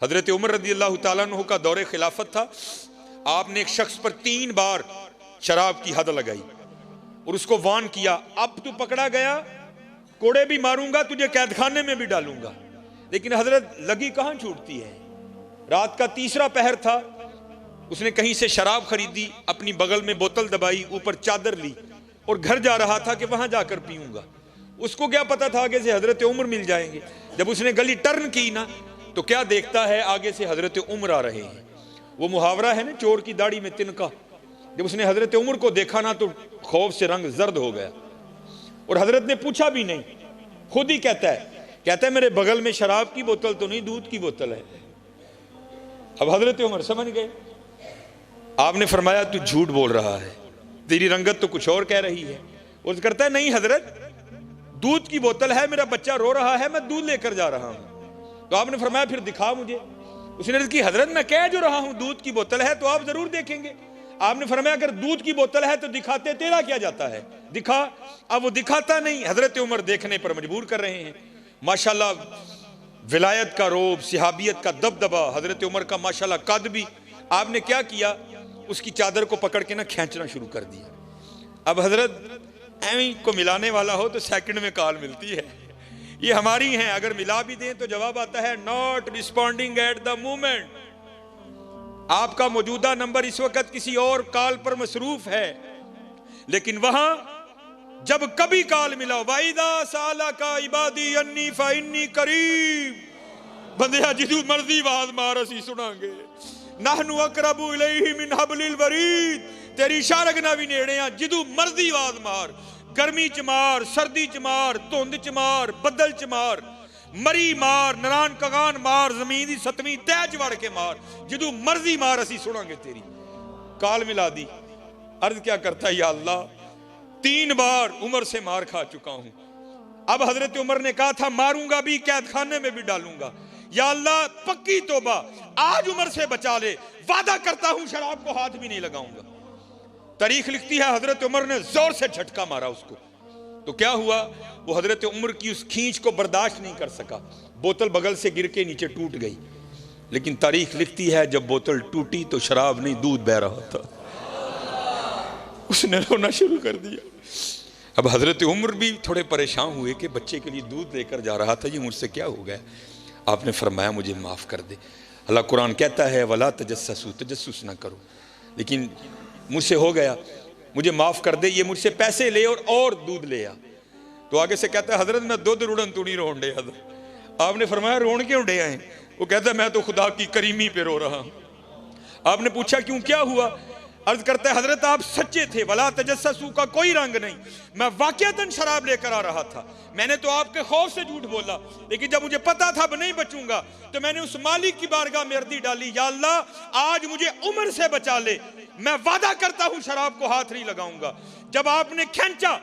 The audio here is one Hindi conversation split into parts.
हजरत उमर रज़ी अल्लाह ताला अन्हु का दौरे खिलाफत था। आपने एक शख्स पर 3 बार शराब की हद लगाई और उसको वार्न किया, अब तू पकड़ा गया कोड़े भी मारूंगा, तुझे कैद खाने में भी डालूंगा। लेकिन हजरत लगी कहां छूटती है। रात का 3रा पहर था, उसने कहीं से शराब खरीदी, अपनी बगल में बोतल दबाई, ऊपर चादर ली और घर जा रहा था कि वहां जाकर पीऊंगा। उसको क्या पता था आगे से हजरत उमर मिल जाएंगे। जब उसने गली टर्न की ना, तो क्या देखता है, आगे से हजरत उमर आ रहे हैं। वो मुहावरा है ना, चोर की दाढ़ी में तिनका। जब उसने हजरत उमर को देखा ना, तो खौफ से रंग जर्द हो गया और हजरत ने पूछा भी नहीं, खुद ही कहता है मेरे बगल में शराब की बोतल तो नहीं, दूध की बोतल है। अब हजरत उमर समझ गए। आपने फरमाया तू झूठ बोल रहा है, तेरी रंगत तो कुछ और कह रही है। वो करता है नहीं हजरत, दूध की बोतल है, मेरा बच्चा रो रहा है, मैं दूध लेकर जा रहा हूं। तो आपने फरमाया फिर दिखा मुझे। उसने अर्ज की हजरत मैं कह जो रहा हूं दूध की बोतल है, तो आप जरूर देखेंगे। आपने फरमाया अगर दूध की बोतल है तो दिखाते तेरा क्या जाता है, दिखा। अब वो दिखाता नहीं, हजरत उमर देखने पर मजबूर कर रहे हैं। माशाल्लाह विलायत का रोब, सिहाबियत का दबदबा, हजरत उमर का माशाल्लाह कद भी। आपने क्या किया, उसकी चादर को पकड़ के ना खींचना शुरू कर दिया। अब हजरत एवं को मिलाने वाला हो तो सेकंड में कॉल मिलती है, ये हमारी हैं, अगर मिला भी दें तो जवाब आता है not responding at the moment. आपका मौजूदा नंबर इस वक्त किसी और कॉल पर मसरूफ है, लेकिन वहां जब कभी कॉल मिला, वाइदा साला का इबादी अन्नी फाइन्नी करीब, बंदिया जिदू मर्जी आवाज मार असी सुनांगे, नहनु अकरबु इलैहि मिन हब्लिल वरीद, तेरी शारग ना भी नेड़े आ, जिदू मर्जी आवाज मार, गर्मी च मार, सर्दी च मार, धुंध च मार, बदल च मार, मरी मार, नरान कगान मार, जमीन दी 7वीं तह च वड़ के मार, जिदू मर्जी मार असी सुनांगे तेरी। काल मिला दी। अर्ज क्या करता है, या अल्लाह 3 बार उमर से मार खा चुका हूं। अब हजरत उमर ने कहा था मारूंगा भी, कैद खाने में भी डालूंगा। या अल्लाह पक्की तौबा, आज उमर से बचा ले, वादा करता हूं शराब को हाथ भी नहीं लगाऊंगा। तारीख लिखती है हजरत उमर ने जोर से झटका मारा उसको, तो क्या हुआ, वो हजरत उमर की उस खींच को बर्दाश्त नहीं कर सका, बोतल बगल से गिर के नीचे टूट गई। लेकिन तारीख लिखती है जब बोतल टूटी तो शराब नहीं, दूध बह रहा था। उसने रोना शुरू कर दिया। अब हजरत उमर भी थोड़े परेशान हुए कि बच्चे के लिए दूध लेकर जा रहा था, ये मुझसे क्या हो गया। आपने फरमाया मुझे माफ कर दे। अल्लाह कुरान कहता है वला तजस्ससु, तजस्सुस ना करो, लेकिन मुझसे हो गया, मुझे माफ कर दे, ये मुझसे पैसे ले और दूध ले आ। तो आगे से कहता है हजरत मैं दूध रुड़न तू नहीं रोन डे। आपने फरमाया रोन क्यों डे आए। वो कहता है मैं तो खुदा की करीमी पे रो रहा हूं। आपने पूछा क्यों, क्या हुआ। अर्ज करता है हजरत आप सच्चे थे, वला तजस्ससु का कोई रंग नहीं, मैं वाकयातन शराब लेकर आ रहा था, मैंने तो आपके खौफ से झूठ बोला, लेकिन जब मुझे पता था अब नहीं बचूंगा तो मैंने उस मालिक की बारगाह में अर्जी डाली, या अल्लाह आज मुझे उम्र से बचा ले, मैं वादा करता हूं शराब को हाथ नहीं लगाऊंगा। जब आपने खींचा,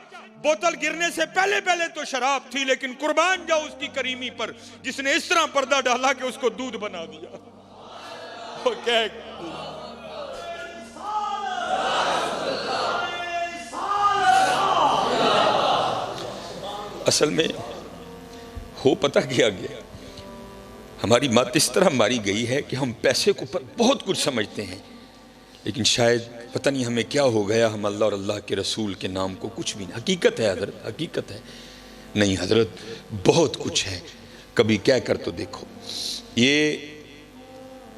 बोतल गिरने से पहले पहले तो शराब थी, लेकिन कुर्बान जाओ उसकी करीमी पर जिसने इस तरह पर्दा डाला कि उसको दूध बना दिया। असल में हो पता किया गया, हमारी मत इस तरह मारी गई है कि हम पैसे को पर बहुत कुछ समझते हैं, लेकिन शायद पता नहीं हमें क्या हो गया, हम अल्लाह और अल्लाह के रसूल के नाम को कुछ भी नहीं। हकीकत है हजरत, हकीकत है। नहीं हजरत बहुत कुछ है, कभी क्या कर तो देखो। ये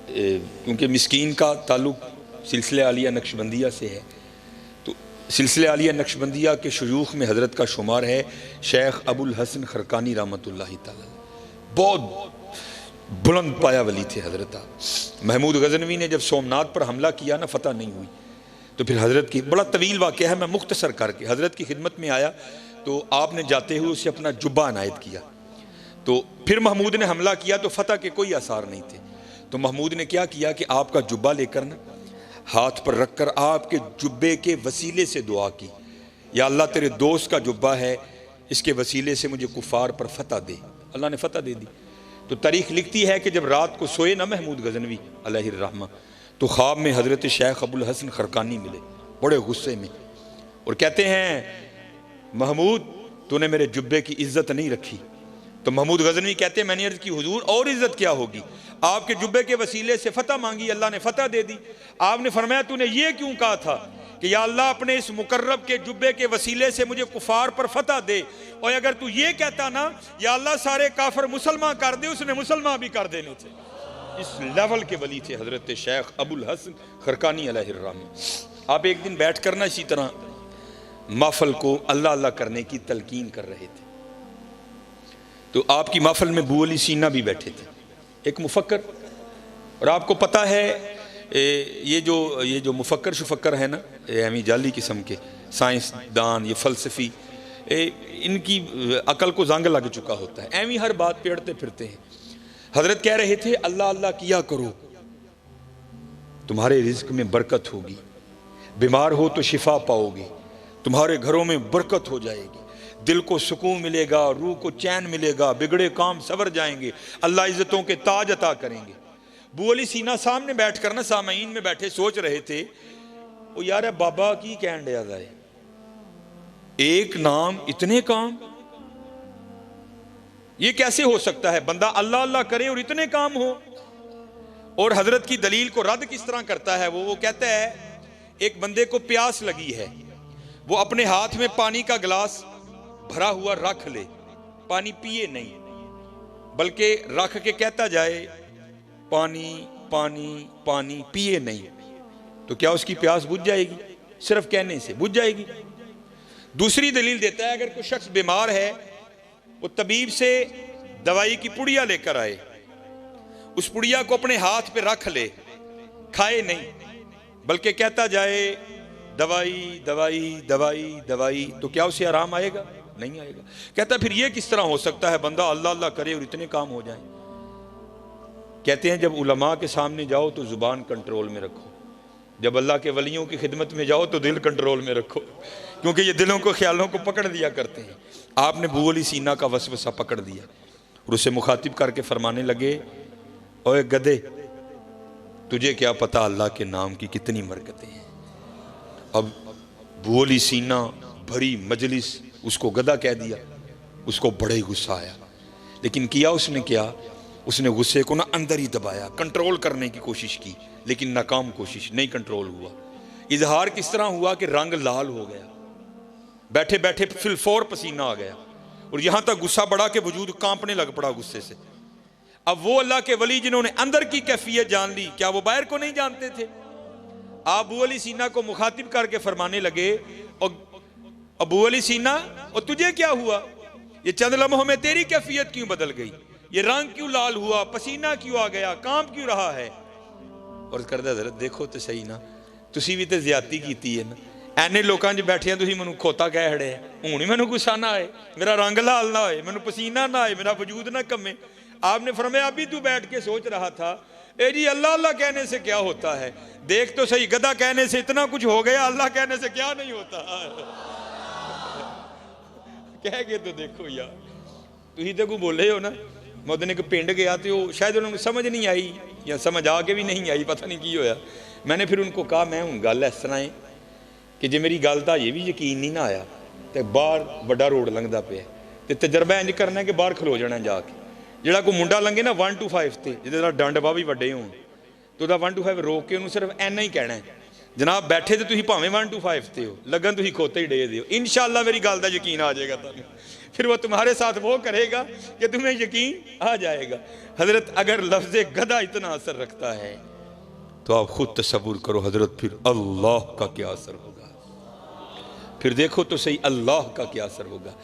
क्योंकि मिस्कीन का ताल्लुक सिलसिले आलिया नक्शबंदिया से है, तो सिलसिले आलिया नक्शबंदिया के शयूख में हजरत का शुमार है शेख अबुल हसन खरकानी रहमतुल्लाहि तआला। बहुत बुलंद पाया वली थे हजरत। महमूद गजनवी ने जब सोमनाथ पर हमला किया ना, फतह नहीं हुई, तो फिर हजरत की बड़ा तवील वाक़या है, मैं मुख्तसर करके हजरत की खिदमत में आया, तो आपने जाते हुए उसे अपना जुब्बा अनायत किया। तो फिर महमूद ने हमला किया तो फतह के कोई आसार नहीं थे, तो महमूद ने क्या किया कि आपका जुब्बा लेकर ना हाथ पर रखकर आपके जुब्बे के वसीले से दुआ की, या अल्लाह तेरे दोस्त का जुब्बा है, इसके वसीले से मुझे कुफार पर फतह दे। अल्लाह ने फतह दे दी। तो तारीख लिखती है कि जब रात को सोए ना महमूद गजनवी अलैहिर्रहमा, तो ख्वाब में हजरत शेख अबुल हसन खरकानी मिले बड़े गुस्से में, और कहते हैं महमूद तूने मेरे जुब्बे की इज्जत नहीं रखी, तो महमूद गजनवी कहते हैं मैंने अर्ज की हुजूर और इज्जत क्या होगी, आपके जुब्बे के वसीले से फतह मांगी, अल्लाह ने फतह दे दी। आपने फरमाया तूने ये क्यों कहा था कि या अल्लाह अपने इस मुकर्रब के जुब्बे के वसीले से मुझे कुफार पर फतह दे, और अगर तू ये कहता ना या अल्लाह सारे काफिर मुसलमान कर दे, उसने मुसलमान भी कर देने थे। इस लेवल के वली थे हजरत शेख अबुल हसन खरकानी अलैहिर्रहमत। आप एक दिन बैठ कर ना इसी तरह महफल को अल्लाह अल्लाह करने की तलकीन कर रहे थे, तो आपकी महफल में बू अली सीना भी बैठे थे, एक मुफक्कर। और आपको पता है ये जो मुफक्कर शुफक्कर है ना, यानी जाली किस्म के साइंसदान, ये फ़लसफ़ी, इनकी अकल को जंग लग चुका होता है, एवं हर बात पेड़ते फिरते हैं। हजरत कह रहे थे अल्लाह अल्लाह किया करो, तुम्हारे रिज्क में बरकत होगी, बीमार हो तो शिफा पाओगे, तुम्हारे घरों में बरकत हो जाएगी, दिल को सुकून मिलेगा, रूह को चैन मिलेगा, बिगड़े काम सवर जाएंगे, अल्लाह इज्जतों के ताज अता करेंगे। बू अली सीना सामने बैठ कर ना सामईन में बैठे सोच रहे थे, ओ यार बाबा की कहन दिया जाए, एक नाम इतने काम, ये कैसे हो सकता है, बंदा अल्लाह अल्लाह करे और इतने काम हो। और हजरत की दलील को रद्द किस तरह करता है वो कहता है एक बंदे को प्यास लगी है, वो अपने हाथ में पानी का गिलास भरा हुआ रख ले, पानी पिए नहीं बल्कि रख के कहता जाए पानी पानी पानी, पिए नहीं, तो क्या उसकी प्यास बुझ जाएगी? सिर्फ कहने से बुझ जाएगी। दूसरी दलील देता है अगर कोई शख्स बीमार है, वो तबीब से दवाई की पुड़िया लेकर आए, उस पुड़िया को अपने हाथ पे रख ले, खाए नहीं बल्कि कहता जाए दवाई दवाई दवाई दवाई, तो क्या उसे आराम आएगा? नहीं आएगा। कहता फिर ये किस तरह हो सकता है बंदा अल्लाह अल्लाह करे और इतने काम हो जाएं? कहते हैं जब उलमा के सामने जाओ तो जुबान कंट्रोल में रखो, जब अल्लाह के वलियों की खिदमत में जाओ तो दिल कंट्रोल में रखो, क्योंकि ये दिलों को ख्यालों को पकड़ दिया करते हैं। आपने बू अली सीना का वसवसा पकड़ दिया और उसे मुखातिब करके फरमाने लगे, ओए गधे, तुझे क्या पता अल्लाह के नाम की कितनी बरकतें हैं। अब बू अली सीना भरी मजलिस उसको गधा कह दिया, उसको बड़े गुस्सा आया, लेकिन किया उसने क्या, उसने गुस्से को ना अंदर ही दबाया, कंट्रोल करने की कोशिश की, लेकिन नाकाम कोशिश, नहीं कंट्रोल हुआ। इजहार किस तरह हुआ कि रंग लाल हो गया, बैठे बैठे फिलफौर पसीना आ गया, और यहां तक गुस्सा बढ़ा के वजूद कांपने लग पड़ा गुस्से से। अब वो अल्लाह के वली जिन्होंने अंदर की कैफियत जान ली, क्या वो बाहर को नहीं जानते थे? आप अबू अली सीना को मुखातिब करके फरमाने लगे, और अबू अली सीना, और तुझे क्या हुआ, ये चंद लम्हों में तेरी कैफियत क्यों बदल गई, ये रंग क्यों लाल हुआ, पसीना क्यों आ गया, कांप क्यों रहा है? और करदा जरा देखो तो सही ना, तुसी भी तो ज्यादती कीती है ना, ਐਨੇ लोगों 'ਚ बैठे तुसीं मैनूं खोता कह खड़े हैं, हुण ही मैनूं गुस्सा ना आए, मेरा रंग लाल ना होए, मैनूं पसीना ना आए, मेरा वजूद ना कमे। आपने फरमाया अभी तू बैठ के सोच रहा था, ए जी अल्लाह अल्लाह कहने से क्या होता है, देख तो सही गधा कहने से इतना कुछ हो गया, अल्लाह कहने से क्या नहीं होता। कह के तो देखो यार, तुसीं तो कोई बोले हो ना। मैं उस दिन एक पिंड गया तो शायद उन्होंने समझ नहीं आई या समझ आके भी नहीं आई, पता नहीं की होया। मैंने फिर उनको कहा मैं हूँ गल इस तरह है कि जे मेरी गल का ये भी यकीन नहीं ना आया तो बाहर बड़ा रोड लंघदा पे तो तजर्बा इंज करना है कि बाहर खलो जाना जाके, जोड़ा कोई मुंडा लंघे ना 1 to 5 से जिहदा डंड बाह भी वड्डे होण तो वह 1 to 5 रोक के उन्होंने सिर्फ इन्ना ही कहना है, जनाब बैठे तो तुसीं भावें 1 to 5 से हो, लगन तुसीं खोते ही डे दिओ, इंशाअल्लाह मेरी गल का यकीन आ जाएगा तुहानूं। फिर वो तुम्हारे साथ वो करेगा कि तुम्हें यकीन आ जाएगा। हजरत अगर लफ्ज़ गधा इतना असर रखता है तो आप खुद तसव्वुर करो हजरत फिर अल्लाह का क्या असर होगा, फिर देखो तो सही अल्लाह का क्या असर होगा।